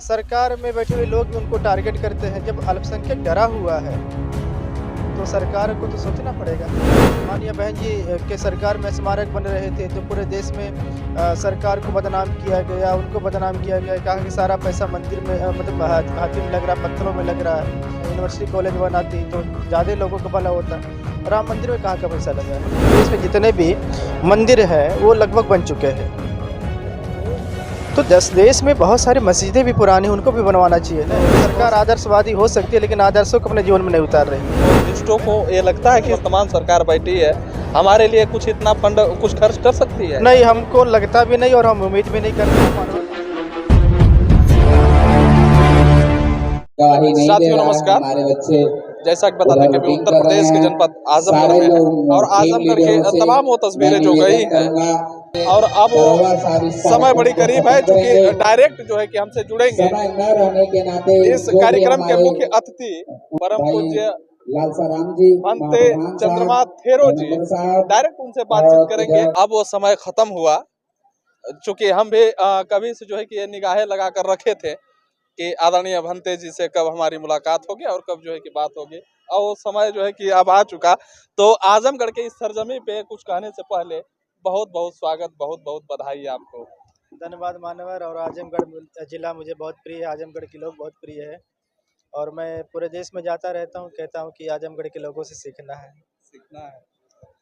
सरकार में बैठे हुए लोग भी उनको टारगेट करते हैं। जब अल्पसंख्यक डरा हुआ है तो सरकार को तो सोचना पड़ेगा। माननीय बहन जी के सरकार में स्मारक बन रहे थे तो पूरे देश में सरकार को बदनाम किया गया, उनको बदनाम किया गया, कहा कि सारा पैसा मंदिर में मतलब हाथी में लग रहा, पत्थरों में लग रहा है। यूनिवर्सिटी कॉलेज बनाती तो ज़्यादा लोगों को भला होता। राम मंदिर में कहाँ का पैसा लगा है? देश में जितने भी मंदिर हैं वो लगभग बन चुके हैं। तो देश में बहुत सारी मस्जिदें भी पुरानी, उनको भी बनवाना चाहिए ना। सरकार आदर्शवादी हो सकती है लेकिन आदर्शों को अपने जीवन में नहीं उतार रही। टूरिस्टों को ये लगता है कि वर्तमान सरकार बैठी है हमारे लिए कुछ इतना फंड कुछ खर्च कर सकती है? नहीं, हमको लगता भी नहीं और हम उम्मीद भी नहीं करते। साथियों नमस्कार। जैसा कि बता दें कि उत्तर प्रदेश के जनपद आजमगढ़ में है और आजमगढ़ के तमाम वो तस्वीरें जो गई हैं और अब समय बड़ी करीब है क्योंकि डायरेक्ट जो है कि हमसे जुड़ेंगे इस कार्यक्रम के मुख्य अतिथि परम पूज्य भंते चंद्रमा थेरो जी। डायरेक्ट उनसे बातचीत करेंगे। अब वो समय खत्म हुआ चूंकि हम भी कभी से जो है कि ये निगाहें लगा कर रखे थे कि आदरणीय भंते जी से कब हमारी मुलाकात होगी और कब जो है कि बात होगी, और वो समय जो है कि अब आ चुका। तो आजमगढ़ के इस सरजमी पे कुछ कहने से पहले बहुत बहुत स्वागत, बहुत बहुत बधाई आपको। धन्यवाद मानवर। और आजमगढ़ जिला मुझे बहुत प्रिय है, आजमगढ़ के लोग बहुत प्रिय है और मैं पूरे देश में जाता रहता हूँ, कहता हूँ कि आजमगढ़ के लोगों से सीखना है।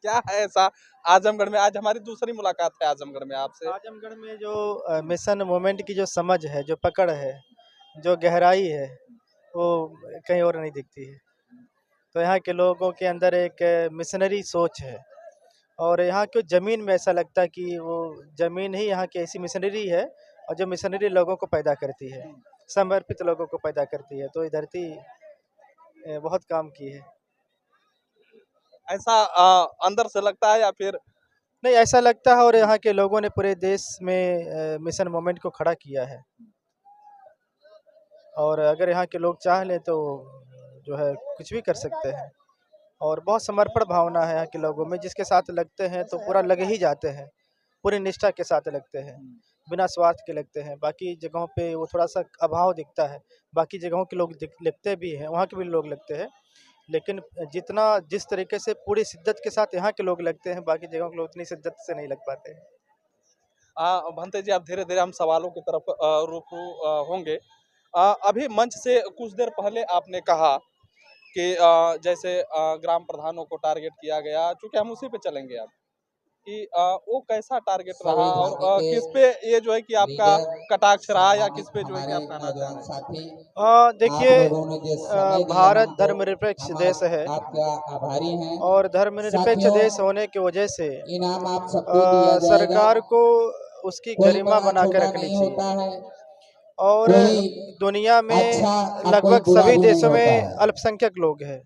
क्या है ऐसा आजमगढ़ में? आज हमारी दूसरी मुलाकात है आजमगढ़ में आपसे। आजमगढ़ में जो मिशन मूवमेंट की जो समझ है, जो पकड़ है, जो गहराई है, वो कहीं और नहीं दिखती है। तो यहाँ के लोगों के अंदर एक मिशनरी सोच है और यहाँ की ज़मीन में ऐसा लगता है कि वो ज़मीन ही यहाँ की ऐसी मिशनरी है और जो मिशनरी लोगों को पैदा करती है, समर्पित लोगों को पैदा करती है। तो ये धरती बहुत काम की है। ऐसा अंदर से लगता है या फिर? नहीं, ऐसा लगता है और यहाँ के लोगों ने पूरे देश में मिशन मूवमेंट को खड़ा किया है और अगर यहाँ के लोग चाह लें तो जो है कुछ भी कर सकते हैं और बहुत समर्पण भावना है यहाँ के लोगों में। जिसके साथ लगते हैं तो पूरा लगे ही जाते हैं, पूरी निष्ठा के साथ लगते हैं, बिना स्वार्थ के लगते हैं। बाकी जगहों पे वो थोड़ा सा अभाव दिखता है, बाकी जगहों के लोग लगते भी हैं, वहाँ के भी लोग लगते हैं, लेकिन जिस तरीके से पूरी शिद्दत के साथ यहाँ के लोग लगते हैं, बाकी जगहों के लोग उतनी शिद्दत से नहीं लग पाते हैं। भंते जी, आप धीरे धीरे हम सवालों की तरफ रुखू होंगे। अभी मंच से कुछ देर पहले आपने कहा कि जैसे ग्राम प्रधानों को टारगेट किया गया, चूंकि हम उसी पे चलेंगे अब कि वो कैसा टारगेट रहा और किस पे ये जो है कि आपका कटाक्ष रहा या किस पे जो है कि आप कहना चाह रहे हैं? देखिए, भारत धर्मनिरपेक्ष देश है और धर्मनिरपेक्ष देश होने की वजह से सरकार को उसकी गरिमा बना कर रखनी चाहिए और दुनिया में लगभग सभी देशों में अल्पसंख्यक लोग हैं।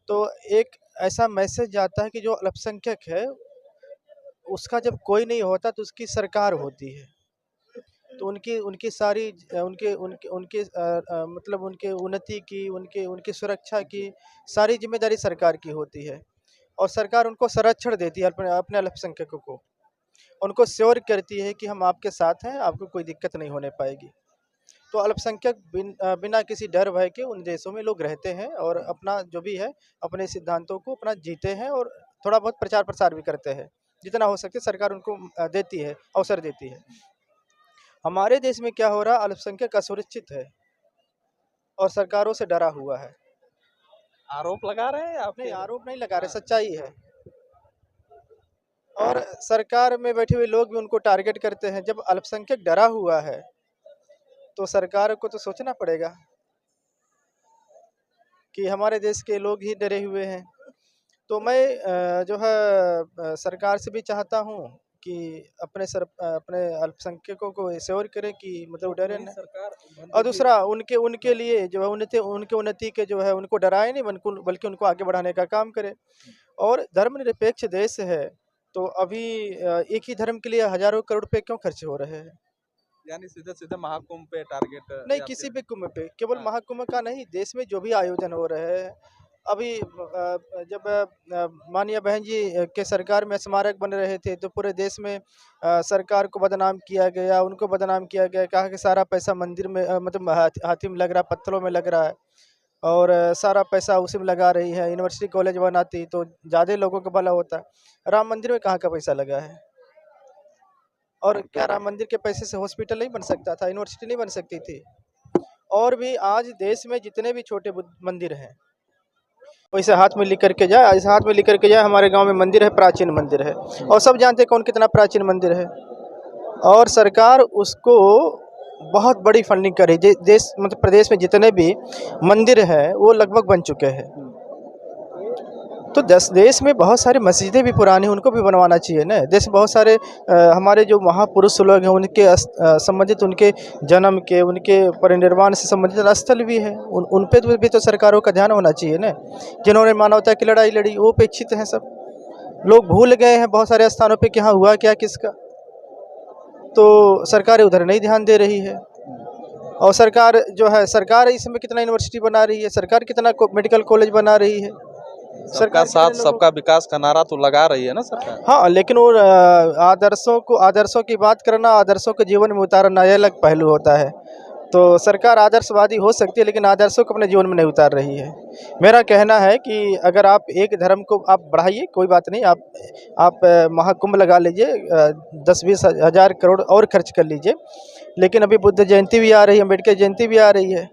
तो एक ऐसा मैसेज जाता है कि जो अल्पसंख्यक है उसका जब कोई नहीं होता तो उसकी सरकार होती है। तो उनकी उनकी सारी उनके उनके उनके मतलब उनके उन्नति की, उनकी सुरक्षा की सारी जिम्मेदारी सरकार की होती है और सरकार उनको संरक्षण देती है अपने अपने अल्पसंख्यकों को। उनको श्योर करती है कि हम आपके साथ हैं, आपको कोई दिक्कत नहीं होने पाएगी। तो अल्पसंख्यक बिना किसी डर भय के उन देशों में लोग रहते हैं और अपना जो भी है अपने सिद्धांतों को अपना जीते हैं और थोड़ा बहुत प्रचार प्रसार भी करते हैं। जितना हो सके सरकार उनको देती है, अवसर देती है। हमारे देश में क्या हो रहा, अल्पसंख्यक असुरक्षित है और सरकारों से डरा हुआ है। आरोप लगा रहे हैं आप? नहीं, आरोप नहीं लगा रहे, सच्चाई है। और सरकार में बैठे हुए लोग भी उनको टारगेट करते हैं। जब अल्पसंख्यक डरा हुआ है तो सरकार को तो सोचना पड़ेगा कि हमारे देश के लोग ही डरे हुए हैं। तो मैं जो है सरकार से भी चाहता हूँ कि अपने अल्पसंख्यकों को श्योर करें कि मतलब डरे न। और दूसरा उनके उनके लिए जो है उनके उन्नति के जो है उनको डराए नहीं, बल्कि उनको आगे बढ़ाने का काम करे। और धर्मनिरपेक्ष देश है तो अभी एक ही धर्म के लिए हजारों करोड़ रुपए क्यों खर्च हो रहे हैं? यानी सीधे सीधे महाकुंभ पे टारगेट? नहीं, किसी भी कुंभ पे, केवल महाकुंभ का नहीं, देश में जो भी आयोजन हो रहे हैं अभी जब माननीय बहन जी के सरकार में स्मारक बन रहे थे तो पूरे देश में सरकार को बदनाम किया गया, उनको बदनाम किया गया, कहा कि सारा पैसा मंदिर में मतलब हाथी में लग रहा है, पत्थरों में लग रहा है और सारा पैसा उसी में लगा रही है। यूनिवर्सिटी कॉलेज बनाती तो ज़्यादा लोगों का भला होता। राम मंदिर में कहाँ का पैसा लगा है? और क्या राम मंदिर के पैसे से हॉस्पिटल नहीं बन सकता था, यूनिवर्सिटी नहीं बन सकती थी? और भी आज देश में जितने भी छोटे मंदिर हैं पैसे हाथ में लेकर के जाए, ऐसे हाथ में लेकर के जाए। हमारे गांव में मंदिर है, प्राचीन मंदिर है और सब जानते हैं कौन कितना प्राचीन मंदिर है। और सरकार उसको बहुत बड़ी फंडिंग कर रही है। देश मतलब प्रदेश में जितने भी मंदिर हैं वो लगभग बन चुके हैं। तो देश में बहुत सारी मस्जिदें भी पुरानी, उनको भी बनवाना चाहिए ना। देश में बहुत सारे हमारे जो महापुरुष लोग हैं उनके संबंधित उनके जन्म के, उनके परिनिर्वाण से संबंधित स्थल भी है, उन पे भी तो सरकारों का ध्यान होना चाहिए ना। जिन्होंने मानवता की लड़ाई लड़ी वो उपेक्षित हैं सब। लोग भूल गए हैं बहुत सारे स्थानों पे कि हाँ हुआ क्या किसका। तो सरकार उधर नहीं ध्यान दे रही है। और सरकार जो है, सरकार इस समय कितना यूनिवर्सिटी बना रही है, सरकार कितना मेडिकल कॉलेज बना रही है। सबका साथ सबका विकास का नारा तो लगा रही है ना सरकार। हाँ, लेकिन वो आदर्शों की बात करना, आदर्शों को जीवन में उतारना ये अलग पहलू होता है। तो सरकार आदर्शवादी हो सकती है लेकिन आदर्शों को अपने जीवन में नहीं उतार रही है। मेरा कहना है कि अगर आप एक धर्म को आप बढ़ाइए, कोई बात नहीं, आप महाकुंभ लगा लीजिए, 10-20 हज़ार करोड़ और खर्च कर लीजिए, लेकिन अभी बुद्ध जयंती भी आ रही है, अम्बेडकर जयंती भी आ रही है।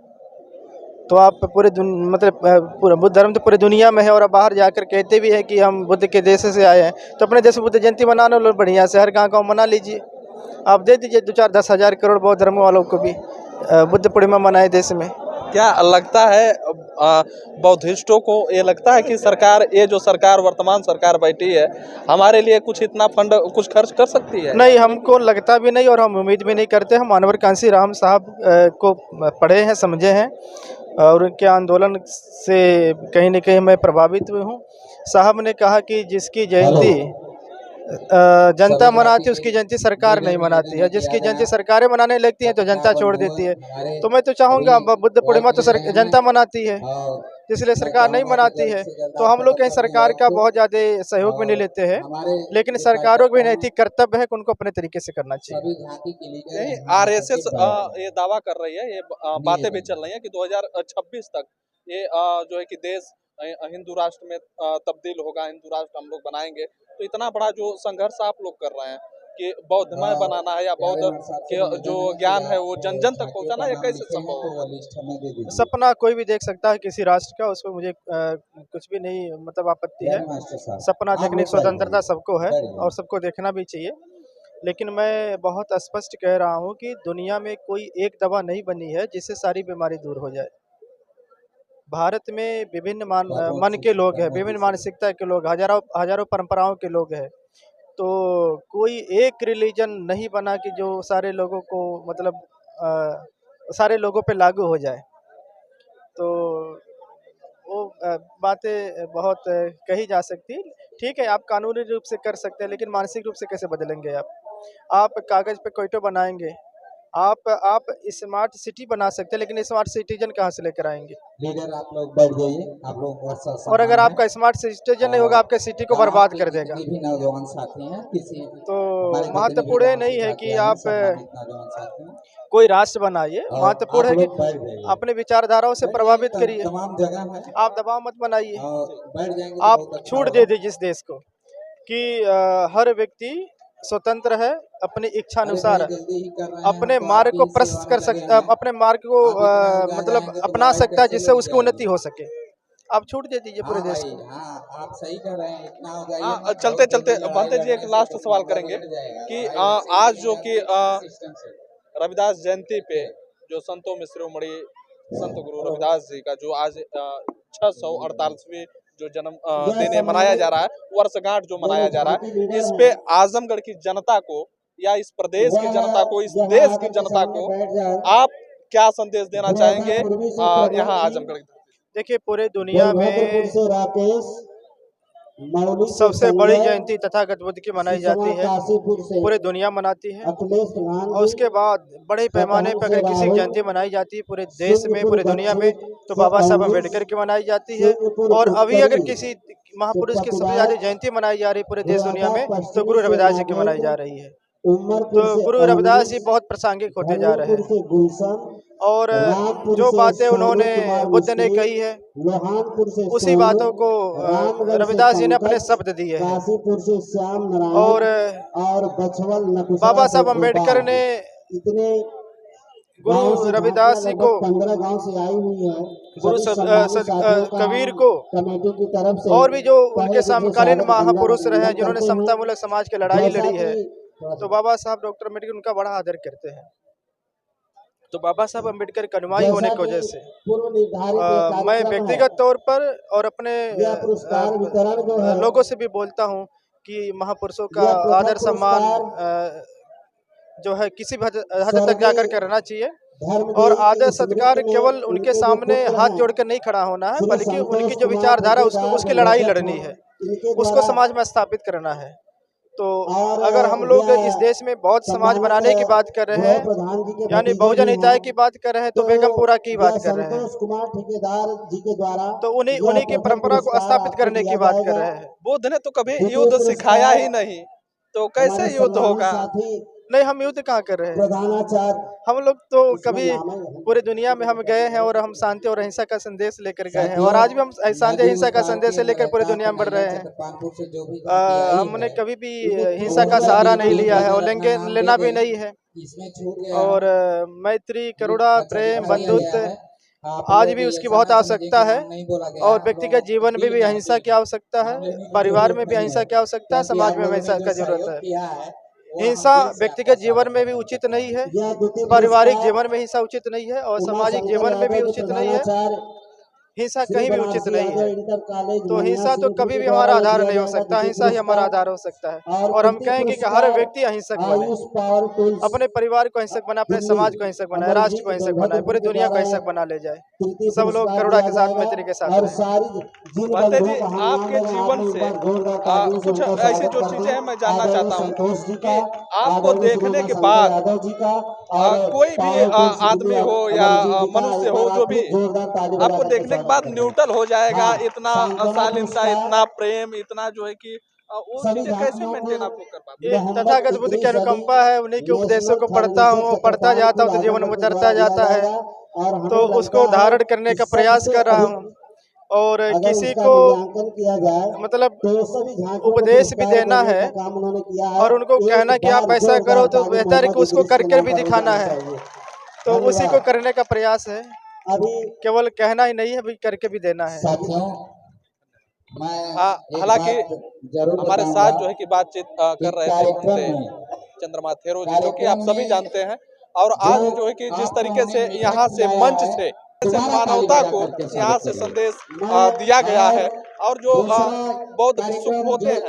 तो आप मतलब पूरा बुद्ध धर्म तो पूरी दुनिया में है और आप बाहर जाकर कहते भी हैं कि हम बुद्ध के देश से आए हैं, तो अपने देश में बुद्ध जयंती मनाना लो, बढ़िया से हर गाँव मना लीजिए। आप दे दीजिए 2-4-10 हज़ार करोड़ बौद्ध धर्म वालों को भी बुद्ध पूर्णिमा मनाए देश में। क्या लगता है बौद्धिस्टों को? ये लगता है कि सरकार, ये जो सरकार वर्तमान सरकार बैठी है, हमारे लिए कुछ इतना फंड कुछ खर्च कर सकती है? नहीं, हमको लगता भी नहीं और हम उम्मीद भी नहीं करते। हम मानवर कांसी राम साहब को पढ़े हैं, समझे हैं और उनके आंदोलन से कहीं न कहीं मैं प्रभावित हुई हूँ। साहब ने कहा कि जिसकी जयंती जनता मनाती है उसकी जयंती सरकार नहीं मनाती है, जिसकी जयंती सरकारें मनाने लगती हैं तो जनता छोड़ देती है। तो मैं तो चाहूँगा, बुद्ध पूर्णिमा तो जनता मनाती है, इसलिए सरकार नहीं मनाती है। तो हम लोग कहीं सरकार का बहुत ज़्यादा सहयोग भी नहीं लेते हैं, लेकिन सरकारों को भी नैतिक कर्तव्य है कि उनको अपने तरीके से करना चाहिए। आरएसएस ये दावा कर रही है, ये बातें भी चल रही हैं कि 2026 तक ये जो है कि देश हिंदू राष्ट्र में तब्दील होगा, हिंदू राष्ट्र हम लोग बनाएंगे। तो इतना बड़ा जो संघर्ष आप लोग कर रहे हैं कि बौद्धमय बनाना है या बौद्ध के जो ज्ञान है वो जन जन तक पहुंचाना, ये कैसे संभव होगा? सपना कोई भी देख सकता है किसी राष्ट्र का, उसको मुझे कुछ भी नहीं मतलब आपत्ति है। सपना देखने की स्वतंत्रता सबको है और सबको देखना भी चाहिए, लेकिन मैं बहुत स्पष्ट कह रहा हूँ कि दुनिया में कोई एक दवा नहीं बनी है जिससे सारी बीमारी दूर हो जाए। भारत में विभिन्न मन के लोग हैं, विभिन्न मानसिकता के लोग, हजारों परंपराओं के लोग हैं। तो कोई एक रिलीजन नहीं बना कि जो सारे लोगों को मतलब सारे लोगों पे लागू हो जाए। तो वो बातें बहुत कही जा सकती। ठीक है, आप कानूनी रूप से कर सकते हैं, लेकिन मानसिक रूप से कैसे बदलेंगे आप? आप कागज़ पे कोयटो बनाएंगे, आप स्मार्ट सिटी बना सकते हैं, लेकिन स्मार्ट सिटीजन कहाँ से लेकर आएंगे? लीडर आप लोग बढ़ जाइए, आप लोग और अगर आपका स्मार्ट सिटीजन नहीं होगा, आपके सिटी को बर्बाद कर देगा। भी नौजवान साथी हैं, किसी तो महत्वपूर्ण नहीं है कि आप कोई राष्ट्र बनाइए, महत्वपूर्ण है कि अपने विचारधाराओं से प्रभावित करिए। तमाम जगह है, आप दबाव मत बनाइए। बैठ जाएंगे। आप छूट दे दीजिए इस देश को कि हर व्यक्ति स्वतंत्र है, अपनी इच्छा अनुसार अपने मार्ग को प्रशस्त कर सकता, अपने मार्ग को मतलब अपना सकता है जिससे उसकी उन्नति हो सके। आप छूट दे दीजिए पूरे देश को। आप सही कर रहे हैं, इतना हो जाए। चलते चलते भांते जी एक लास्ट सवाल करेंगे कि आज जो कि रविदास जयंती पे जो संतों में शिरोमणि संत गुरु रविदास जी का जो आज 648वीं जो जन्म दिन मनाया जा रहा है, वर्षगांठ जो मनाया जा रहा है, इस पे आजमगढ़ की जनता को या इस प्रदेश की जनता को, इस देश की जनता को आप क्या संदेश देना चाहेंगे यहाँ आजमगढ़? देखिए, पूरे दुनिया में सबसे बड़ी जयंती तथागत बुद्ध की मनाई जाती है, पूरी दुनिया मनाती है। और उसके बाद बड़े पैमाने पर अगर किसी की जयंती मनाई जाती है पूरे देश में, पूरी दुनिया में, तो बाबा साहब अम्बेडकर की मनाई जाती है। और अभी अगर किसी महापुरुष की सबसे ज़्यादा जयंती मनाई जा रही है पूरे देश दुनिया में, तो गुरु रविदास जी की मनाई जा रही है। तो गुरु रविदास जी बहुत प्रासंगिक होते जा रहे हैं और जो बातें उन्होंने बुद्ध ने कही है उसी बातों को रविदास जी ने अपने शब्द दिए हैं। और बाबा साहब अम्बेडकर ने गुरु रविदास जी को, गुरु कबीर को और भी जो उनके समकालीन महापुरुष रहे हैं जिन्होंने समतामूलक समाज की लड़ाई लड़ी है, तो बाबा साहब डॉक्टर अम्बेडकर उनका बड़ा आदर करते हैं। तो बाबा साहब अम्बेडकर के अनुयायी होने की वजह से मैं व्यक्तिगत तौर पर और अपने लोगों से भी बोलता हूं कि महापुरुषों का आदर सम्मान जो है किसी भी हद तक जाकर करना चाहिए। और आदर सत्कार केवल उनके सामने हाथ जोड़कर नहीं खड़ा होना है, बल्कि उनकी जो विचारधारा उसकी लड़ाई लड़नी है, उसको समाज में स्थापित करना है। तो अगर हम लोग इस देश में बहुत समाज बनाने की बात कर रहे हैं, यानी बहुजन हिताय की बात कर रहे हैं, तो बेगमपुरा की बात कर रहे हैं, तो उन्हीं की परंपरा को स्थापित करने की बात कर रहे हैं। बुद्ध ने तो कभी युद्ध सिखाया ही नहीं, तो कैसे युद्ध होगा? नहीं, हम युद्ध कहाँ कर रहे हैं? हम लोग तो कभी पूरी दुनिया में हम गए हैं और हम शांति और अहिंसा का संदेश लेकर गए हैं, और आज भी हम शांति अहिंसा का संदेश लेकर पूरी दुनिया में बढ़ रहे हैं। हमने कभी भी हिंसा का सहारा नहीं लिया है और लेना भी नहीं है। और मैत्री, करुणा, प्रेम, बंधुत्व आज भी उसकी बहुत आवश्यकता है। और व्यक्तिगत जीवन में भी अहिंसा की आवश्यकता है, परिवार में भी अहिंसा की आवश्यकता है, समाज में अहिंसा का जरूरत है। हिंसा व्यक्तिगत जीवन में भी उचित नहीं है, पारिवारिक जीवन में हिंसा उचित नहीं है, और सामाजिक जीवन में भी उचित नहीं है। हिंसा कहीं भी उचित नहीं है। तो हिंसा तो कभी भी हमारा आधार नहीं हो सकता, हिंसा ही हमारा आधार हो सकता है। और हम कहेंगे कि हर व्यक्ति अहिंसक बने, अपने परिवार को अहिंसक बनाए, अपने समाज को अहिंसक बनाए, राष्ट्र को अहिंसक बनाए, पूरी दुनिया को अहिंसक बना ले जाए। सब लोग करुणा के साथ, मैत्री के साथ रहें। बातें जी, आपके जीवन से कुछ ऐसी जो चीजें हैं मैं जानना चाहता हूँ कि आपको देखने के बाद कोई भी आदमी हो या मनुष्य हो, जो भी आपको देखने के बाद न्यूट्रल हो जाएगा, इतना शालीनता, इतना प्रेम, इतना जो है कि वो चीजें कैसे मेंटेन आप लोग कर पाते हैं? तथागत बुद्ध की अनुकंपा है, उन्हीं के उपदेशों को पढ़ता हूँ, पढ़ता जाता हूँ तो जीवन में उतरता जाता है, तो उसको धारण करने का प्रयास कर रहा हूँ। और किसी को मतलब उपदेश भी देना है और उनको कहना कि आप ऐसा करो, तो बेहतर है कि उसको करके भी दिखाना है। तो उसी को करने का प्रयास है, केवल कहना ही नहीं है, अभी करके भी देना है। हालांकि हमारे साथ जो है कि बातचीत कर रहे थे उनसे चंद्रमा थेरो जी, जो कि आप सभी जानते हैं। और आज जो है कि जिस तरीके से यहाँ से मंच से मानवता को यहाँ से संदेश दिया गया है, और जो बौद्ध भिक्षुक होते हैं,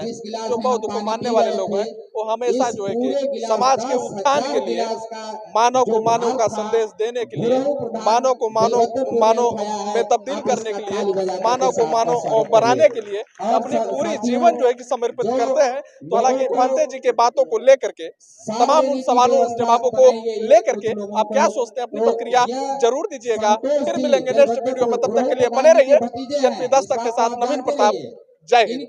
जो बौद्ध को मानने वाले लोग हैं, वो हमेशा जो है कि समाज के उत्थान के लिए, मानव को मानव का संदेश देने के लिए, मानव को मानव में तब्दील करने के लिए, मानव को मानव बनाने के लिए अपनी पूरी जीवन जो है कि समर्पित करते हैं। तो हालांकि पांडे जी के बातों को लेकर के, तमाम उन सवालों जवाबों को लेकर के आप क्या सोचते हैं, अपनी प्रतिक्रिया जरूर दीजिएगा। फिर मिलेंगे नेक्स्ट वीडियो में, तब तक के लिए बने रहिए। 10 तक के साथ नवीन प्रताप, जय हिंद।